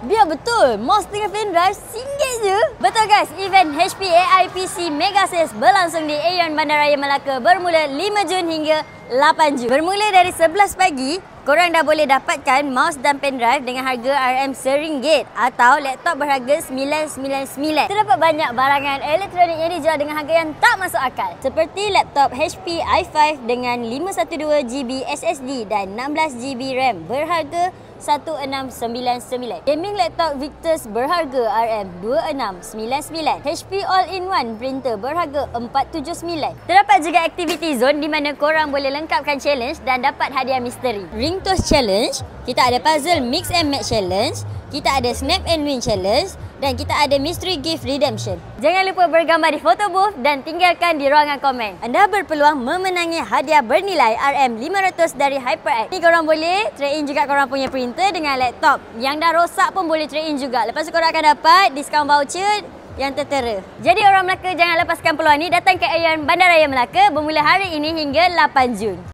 Biar betul, mouse dengan pendrive RM1 je. Betul guys, event HP AI PC Mega Sales berlangsung di Aeon Bandaraya Melaka bermula 5 Jun hingga 8 Jun. Bermula dari 11 pagi, korang dah boleh dapatkan mouse dan pendrive dengan harga RM RM1 atau laptop berharga RM999. Terdapat banyak barangan elektronik yang dijual dengan harga yang tak masuk akal. Seperti laptop HP i5 dengan 512GB SSD dan 16GB RAM berharga RM1699. Gaming laptop Victus berharga RM2699. HP All-in-One printer berharga RM479. Terdapat juga activity zone di mana korang boleh lengkapkan challenge dan dapat hadiah misteri. Ring Toss Challenge, kita ada Puzzle Mix and Match Challenge, kita ada Snap and Win Challenge dan kita ada Mystery Gift Redemption. Jangan lupa bergambar di photo booth dan tinggalkan di ruangan komen. Anda berpeluang memenangi hadiah bernilai RM500 dari HyperX. Ni korang boleh trade in juga korang punya printer dengan laptop. Yang dah rosak pun boleh trade in juga. Lepas tu korang akan dapat diskaun voucher yang tertera. Jadi orang Melaka jangan lepaskan peluang ni, datang ke Aeon Bandaraya Melaka bermula hari ini hingga 8 Jun.